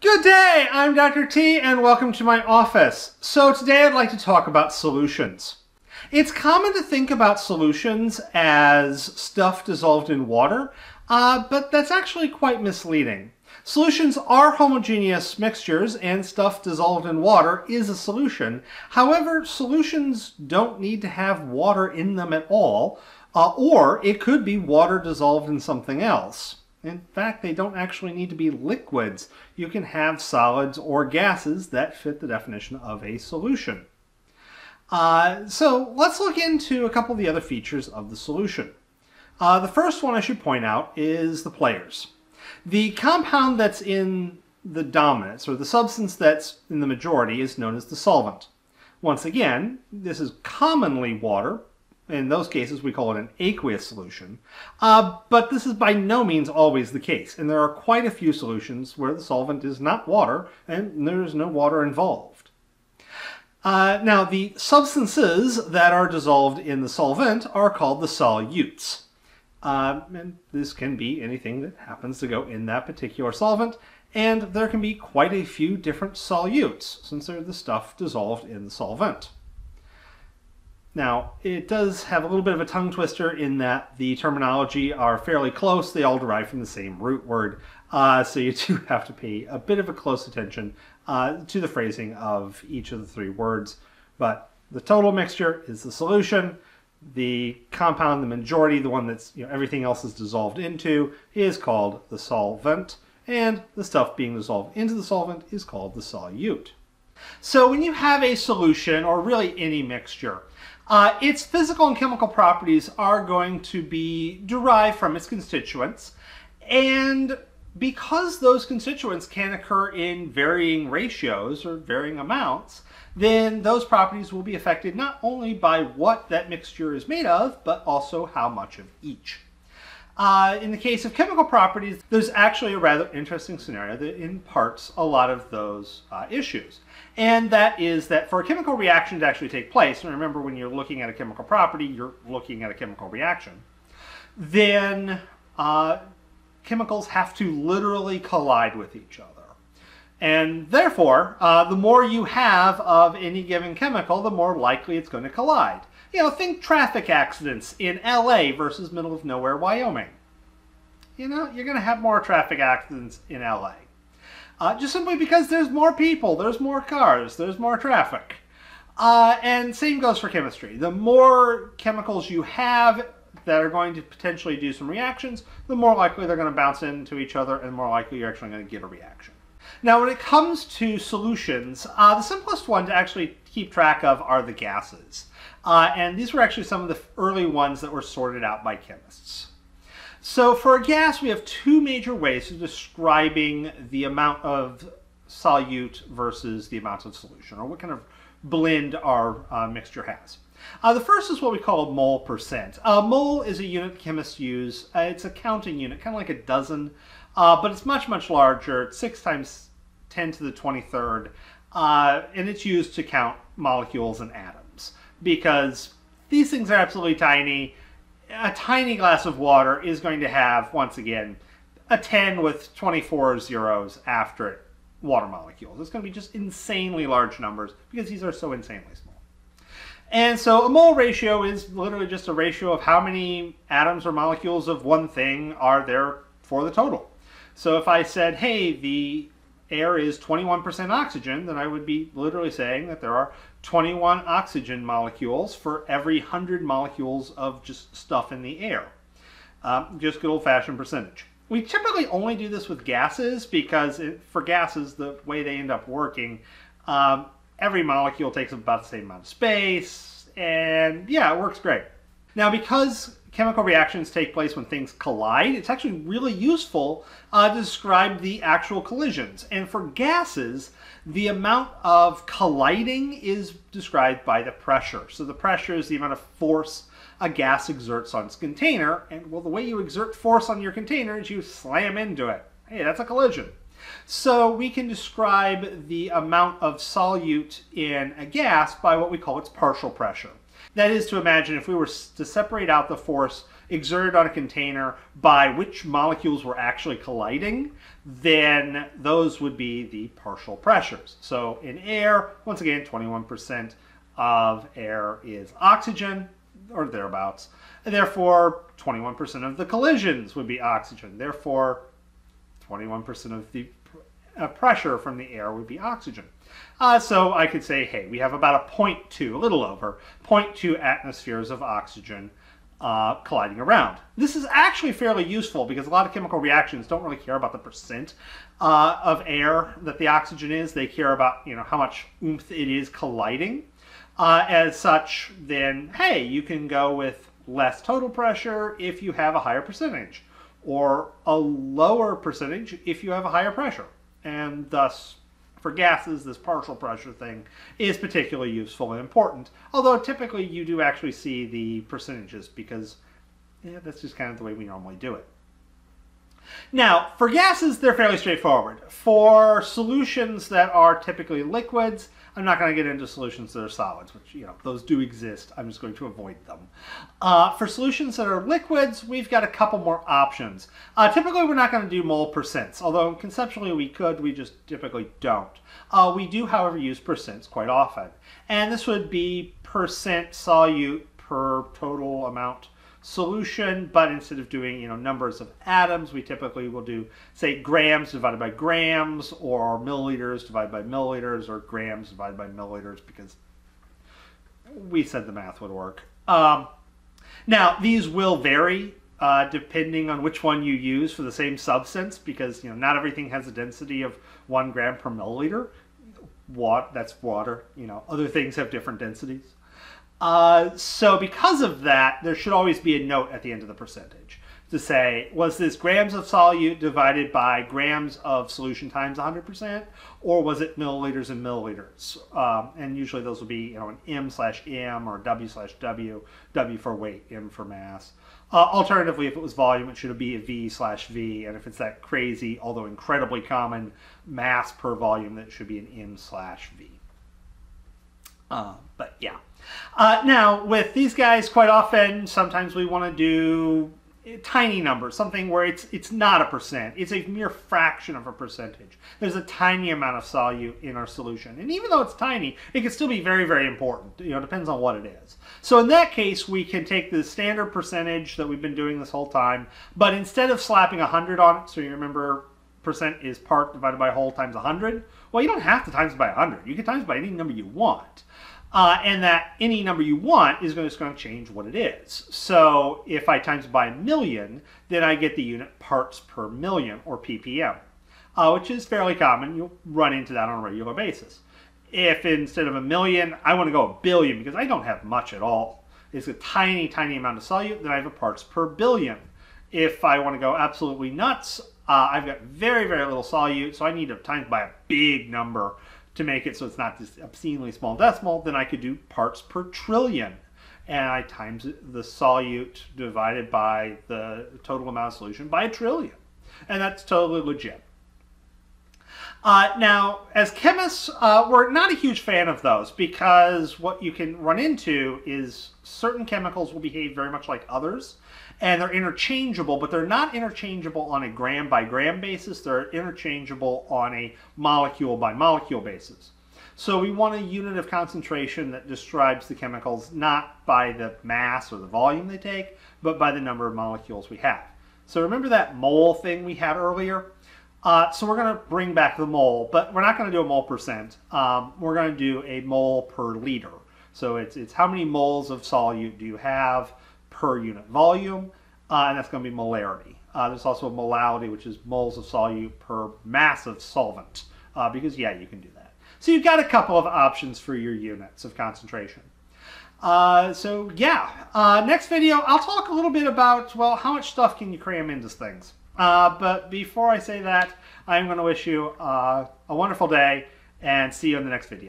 Good day, I'm Dr. T and welcome to my office. So today I'd like to talk about solutions. It's common to think about solutions as stuff dissolved in water, but that's actually quite misleading. Solutions are homogeneous mixtures and stuff dissolved in water is a solution. However, solutions don't need to have water in them at all, or it could be water dissolved in something else. In fact, they don't actually need to be liquids. You can have solids or gases that fit the definition of a solution. So let's look into a couple of the other features of the solution. The first one I should point out is the players. The compound that's in the dominance, or the substance that's in the majority, is known as the solvent. Once again, this is commonly water. In those cases, we call it an aqueous solution. But this is by no means always the case. And there are quite a few solutions where the solvent is not water and there is no water involved. Now, the substances that are dissolved in the solvent are called the solutes. And this can be anything that happens to go in that particular solvent. And there can be quite a few different solutes since they're the stuff dissolved in the solvent. Now, it does have a little bit of a tongue twister in that the terminology are fairly close. They all derive from the same root word. So you do have to pay a bit of a close attention to the phrasing of each of the three words. But the total mixture is the solution. The compound, the majority, the one that's everything else is dissolved into, is called the solvent. And the stuff being dissolved into the solvent is called the solute. So when you have a solution, or really any mixture, its physical and chemical properties are going to be derived from its constituents. And because those constituents can occur in varying ratios or varying amounts, then those properties will be affected not only by what that mixture is made of, but also how much of each. In the case of chemical properties, there's actually a rather interesting scenario that imparts a lot of those issues. And that is that for a chemical reaction to actually take place, and remember when you're looking at a chemical property, you're looking at a chemical reaction, then chemicals have to literally collide with each other. And therefore, the more you have of any given chemical, the more likely it's going to collide. Think traffic accidents in LA versus middle of nowhere, Wyoming. You're going to have more traffic accidents in LA. Just simply because there's more people, there's more cars, there's more traffic. And same goes for chemistry. The more chemicals you have that are going to potentially do some reactions, the more likely they're going to bounce into each other and the more likely you're actually going to get a reaction. Now, when it comes to solutions, the simplest one to actually keep track of are the gases. And these were actually some of the early ones that were sorted out by chemists. So for a gas, we have two major ways of describing the amount of solute versus the amount of solution, or what kind of blend our mixture has. The first is what we call mole percent. Mole is a unit chemists use. It's a counting unit, kind of like a dozen, but it's much, much larger. It's 6 times 10 to the 23rd, and it's used to count molecules and atoms because these things are absolutely tiny. A tiny glass of water is going to have, once again, a 10 with 24 zeros after it, water molecules. It's going to be just insanely large numbers because these are so insanely small. And so a mole ratio is literally just a ratio of how many atoms or molecules of one thing are there for the total. So if I said, hey, the air is 21% oxygen, then I would be literally saying that there are 21 oxygen molecules for every 100 molecules of just stuff in the air. Just good old-fashioned percentage. We typically only do this with gases because for gases, the way they end up working, every molecule takes about the same amount of space, and yeah, it works great. Now, because chemical reactions take place when things collide, it's actually really useful to describe the actual collisions. And for gases, the amount of colliding is described by the pressure. So the pressure is the amount of force a gas exerts on its container. And well, the way you exert force on your container is you slam into it. Hey, that's a collision. So we can describe the amount of solute in a gas by what we call its partial pressure. That is to imagine if we were to separate out the force exerted on a container by which molecules were actually colliding, then those would be the partial pressures. So in air, once again, 21% of air is oxygen, or thereabouts. And therefore, 21% of the collisions would be oxygen. Therefore, 21% of the pressure from the air would be oxygen. So I could say, hey, we have about a 0.2, a little over, 0.2 atmospheres of oxygen colliding around. This is actually fairly useful because a lot of chemical reactions don't really care about the percent of air that the oxygen is. They care about, how much oomph it is colliding. As such, then, hey, you can go with less total pressure if you have a higher percentage, or a lower percentage if you have a higher pressure. And thus, for gases, this partial pressure thing is particularly useful and important, although typically you do actually see the percentages because that's just kind of the way we normally do it. Now, for gases, they're fairly straightforward. For solutions that are typically liquids, I'm not going to get into solutions that are solids, which, those do exist. I'm just going to avoid them. For solutions that are liquids, we've got a couple more options. Typically, we're not going to do mole percents, although conceptually we could, we just typically don't. We do, however, use percents quite often. And this would be percent solute per total amount solution, but instead of doing numbers of atoms, we typically will do, say, grams divided by grams, or milliliters divided by milliliters, or grams divided by milliliters, because we said the math would work. Now, these will vary depending on which one you use for the same substance, because not everything has a density of 1 gram per milliliter. That's water. Other things have different densities. So because of that, there should always be a note at the end of the percentage to say, was this grams of solute divided by grams of solution times 100%, or was it milliliters and milliliters? And usually those will be, an m/m or w/w, w for weight, m for mass. Alternatively, if it was volume, it should be a v/v, and if it's that crazy, although incredibly common, mass per volume, that should be an m/v. But yeah. Now, with these guys, quite often, sometimes we want to do tiny numbers, something where it's not a percent. It's a mere fraction of a percentage. There's a tiny amount of solute in our solution. And even though it's tiny, it can still be very, very important. It depends on what it is. So in that case, we can take the standard percentage that we've been doing this whole time, but instead of slapping 100 on it, so you remember percent is part divided by whole times 100, well, you don't have to times it by 100. You can times it by any number you want. And that any number you want is just going to change what it is. So if I times it by 1,000,000, then I get the unit parts per million, or ppm, which is fairly common. You'll run into that on a regular basis. If instead of 1,000,000, I want to go 1 billion, because I don't have much at all, it's a tiny, tiny amount of solute, then I have a parts per billion. If I want to go absolutely nuts, I've got very, very little solute, so I need to times by a big number to make it so it's not this obscenely small decimal. Then I could do parts per trillion. And I times the solute divided by the total amount of solution by 1 trillion. And that's totally legit. Now, as chemists, we're not a huge fan of those, because what you can run into is certain chemicals will behave very much like others, and they're interchangeable, but they're not interchangeable on a gram by gram basis. They're interchangeable on a molecule by molecule basis. So we want a unit of concentration that describes the chemicals not by the mass or the volume they take, but by the number of molecules we have. So remember that mole thing we had earlier? So we're going to bring back the mole, but we're not going to do a mole percent. We're going to do a mole per liter. So it's how many moles of solute do you have per unit volume, and that's going to be molarity. There's also a molality, which is moles of solute per mass of solvent, because yeah, you can do that. So you've got a couple of options for your units of concentration. So yeah, next video, I'll talk a little bit about, well, how much stuff can you cram into things. But before I say that, I'm going to wish you a wonderful day, and see you in the next video.